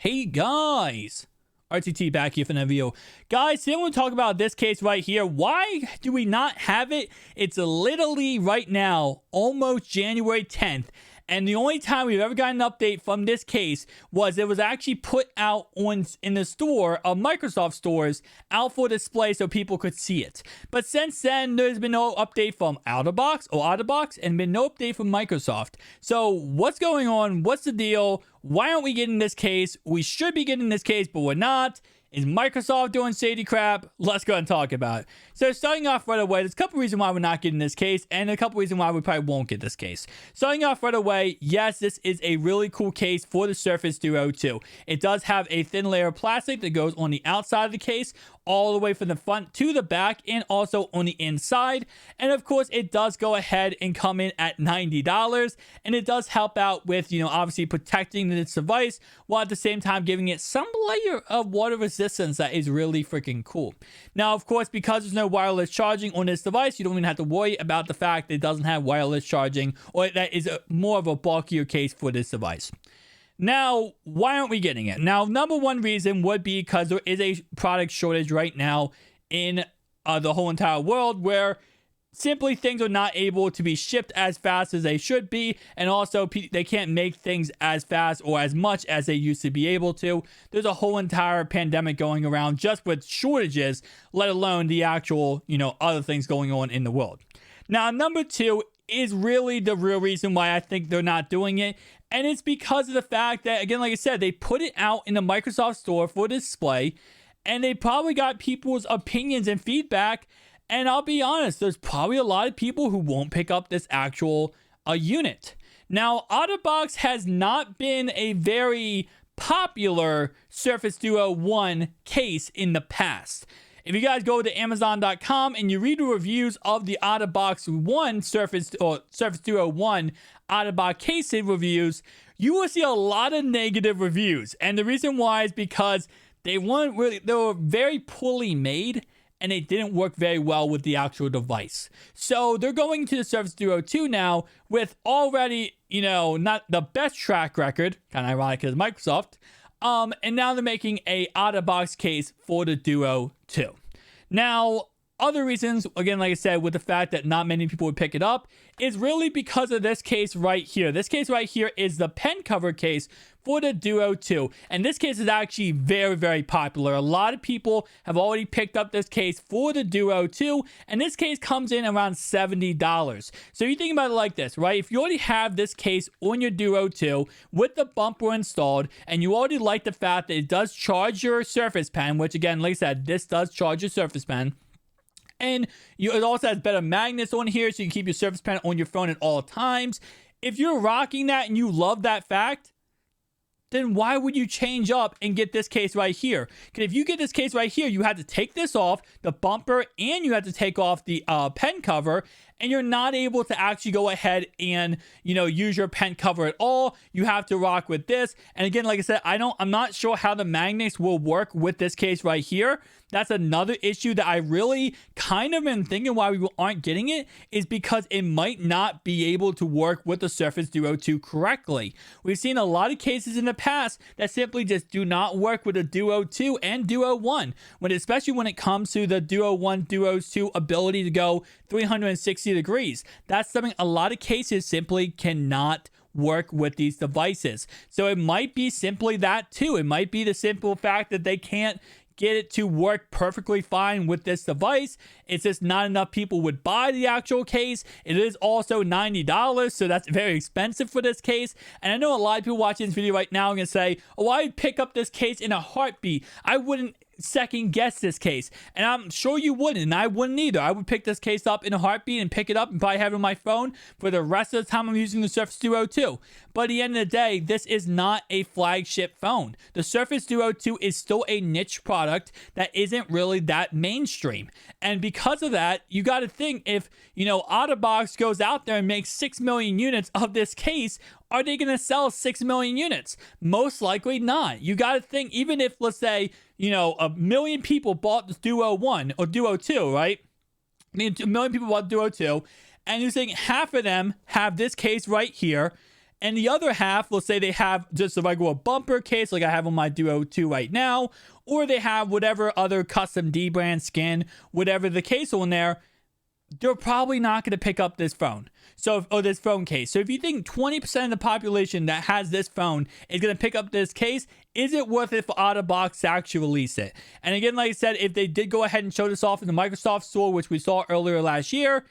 Hey guys, RTT back here for another video. Guys, today I want to talk about this case right here. Why do we not have it? It's literally right now, almost January 10th. And the only time we've ever gotten an update from this case was it was actually put out in the store of Microsoft stores out for display so people could see it. But since then, there's been no update from Otterbox and been no update from Microsoft. So what's going on? What's the deal? Why aren't we getting this case? We should be getting this case, but we're not. Is Microsoft doing shady crap? Let's go ahead and talk about it. So starting off right away, there's a couple reasons why we're not getting this case and a couple reasons why we probably won't get this case. Starting off right away, yes, this is a really cool case for the Surface Duo 2. It does have a thin layer of plastic that goes on the outside of the case, all the way from the front to the back and also on the inside. And of course, it does go ahead and come in at $90. And it does help out with, obviously protecting this device while at the same time giving it some layer of water resistance that is really freaking cool. Now, of course, because there's no wireless charging on this device, you don't even have to worry about the fact that it doesn't have wireless charging, or that is more of a bulkier case for this device. Now, why aren't we getting it? Now, number one reason would be because there is a product shortage right now in the whole entire world, where simply things are not able to be shipped as fast as they should be, and also they can't make things as fast or as much as they used to be able to. There's a whole entire pandemic going around just with shortages, let alone the actual, other things going on in the world. Now, number two is really the real reason why I think they're not doing it. And it's because of the fact that, again, like I said, they put it out in the Microsoft store for display, and they probably got people's opinions and feedback. And I'll be honest, there's probably a lot of people who won't pick up this actual unit. Now, Otterbox has not been a very popular Surface Duo 1 case in the past. If you guys go to Amazon.com and you read the reviews of the Otterbox 1 Surface Duo 1 Otterbox case reviews, you will see a lot of negative reviews. And the reason why is because they were very poorly made, and they didn't work very well with the actual device. So they're going to the Surface Duo 2 now with already, not the best track record, kind of ironic because Microsoft, and now they're making a Otterbox case for the Duo 2. Now, other reasons, again, like I said, with the fact that not many people would pick it up, is really because of this case right here. This case right here is the pen cover case for the Duo 2. And this case is actually very, very popular. A lot of people have already picked up this case for the Duo 2. And this case comes in around $70. So you think about it like this, right? If you already have this case on your Duo 2 with the bumper installed, and you already like the fact that it does charge your Surface Pen, which again, like I said, this does charge your Surface Pen. And it also has better magnets on here, so you can keep your Surface Pen on your phone at all times. If you're rocking that and you love that fact, then why would you change up and get this case right here? Because if you get this case right here, you have to take this off, the bumper, and you have to take off the pen cover, and you're not able to actually go ahead and, use your pen cover at all. You have to rock with this. And again, like I said, I'm not sure how the magnets will work with this case right here. That's another issue that I really kind of been thinking why we aren't getting it, is because it might not be able to work with the Surface Duo 2 correctly. We've seen a lot of cases in the past that simply just do not work with the Duo 2 and Duo 1, especially when it comes to the Duo 1, Duo 2 ability to go 360 degrees. That's something a lot of cases simply cannot work with these devices. So it might be simply that too. It might be the simple fact that they can't get it to work perfectly fine with this device. It's just not enough people would buy the actual case. It is also $90, so that's very expensive for this case. And I know a lot of people watching this video right now are going to say, oh, I'd pick up this case in a heartbeat. I wouldn't second guess this case, and I'm sure you wouldn't, and I wouldn't either. I would pick this case up in a heartbeat and pick it up and probably have it on my phone for the rest of the time I'm using the Surface Duo 2. But at the end of the day, this is not a flagship phone. The Surface Duo 2 is still a niche product that isn't really that mainstream, and because of that, you got to think, if Otterbox goes out there and makes 6 million units of this case, are they going to sell 6 million units? Most likely not. You got to think, even if, let's say, 1 million people bought the Duo 1 or Duo 2, right? I mean, 1 million people bought Duo 2, and you're saying half of them have this case right here, And the other half, let's say they have just a regular bumper case like I have on my Duo 2 right now, or they have whatever other custom D brand skin, whatever the case on there, they're probably not going to pick up this phone. Or this phone case. So if you think 20% of the population that has this phone is going to pick up this case, is it worth it for Otterbox to actually release it? And again, like I said, if they did go ahead and show this off in the Microsoft store, which we saw earlier last year,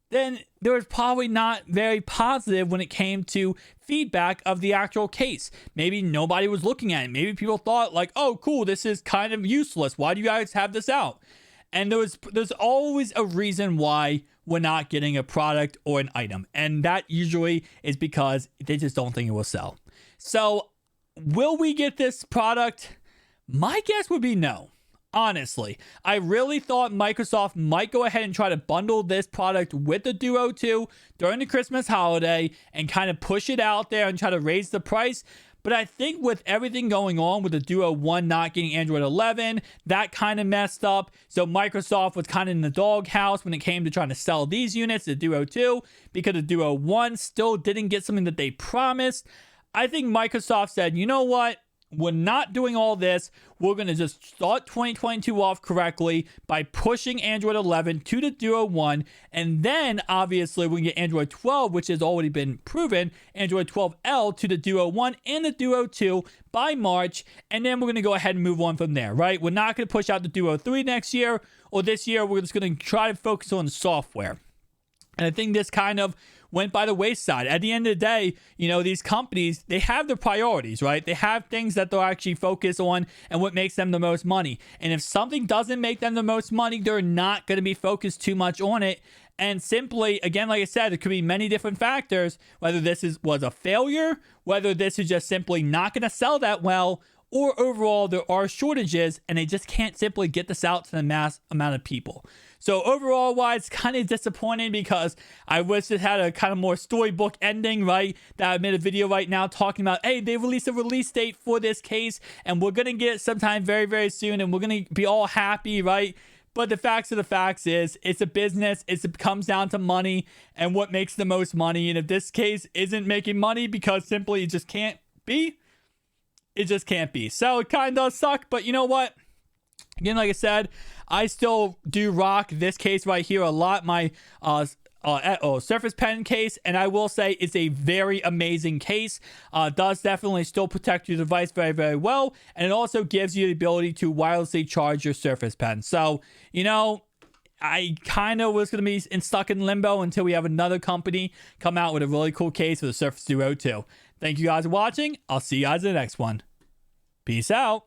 then there was probably not very positive when it came to feedback of the actual case. Maybe nobody was looking at it. Maybe people thought like, oh, cool, this is kind of useless. Why do you guys have this out? And there's always a reason why we're not getting a product or an item. And that usually is because they just don't think it will sell. So will we get this product? My guess would be no. Honestly, I really thought Microsoft might go ahead and try to bundle this product with the Duo 2 during the Christmas holiday and kind of push it out there and try to raise the price. But I think with everything going on with the Duo 1 not getting Android 11, that kind of messed up. So Microsoft was kind of in the doghouse when it came to trying to sell these units, the Duo 2, because the Duo 1 still didn't get something that they promised. I think Microsoft said, you know what? We're not doing all this. We're going to just start 2022 off correctly by pushing Android 11 to the Duo 1. And then, obviously, we can get Android 12, which has already been proven, Android 12L to the Duo 1 and the Duo 2 by March. And then we're going to go ahead and move on from there, right? We're not going to push out the Duo 3 next year or this year. We're just going to try to focus on software. And I think this kind of went by the wayside. At the end of the day, you know, these companies, they have their priorities, right? They have things that they'll actually focus on and what makes them the most money. And if something doesn't make them the most money, they're not going to be focused too much on it. And simply, again, like I said, there could be many different factors, whether this was a failure, whether this is just simply not going to sell that well, or overall there are shortages and they just can't simply get this out to the mass amount of people. So overall wise, kind of disappointing because I wish it had a kind of more storybook ending, right? That I made a video right now talking about, hey, they released a release date for this case and we're going to get it sometime very, very soon and we're going to be all happy, right? But the facts of the facts is it's a business. It comes down to money and what makes the most money. And if this case isn't making money because simply it just can't be, it just can't be. So it kind of does suck, but you know what? Again, like I said, I still do rock this case right here a lot. My Surface Pen case, and I will say it's a very amazing case. Does definitely still protect your device very, very well, and it also gives you the ability to wirelessly charge your Surface Pen. So, you know, I kind of was going to be stuck in limbo until we have another company come out with a really cool case for the Surface Duo 2. Thank you guys for watching. I'll see you guys in the next one. Peace out.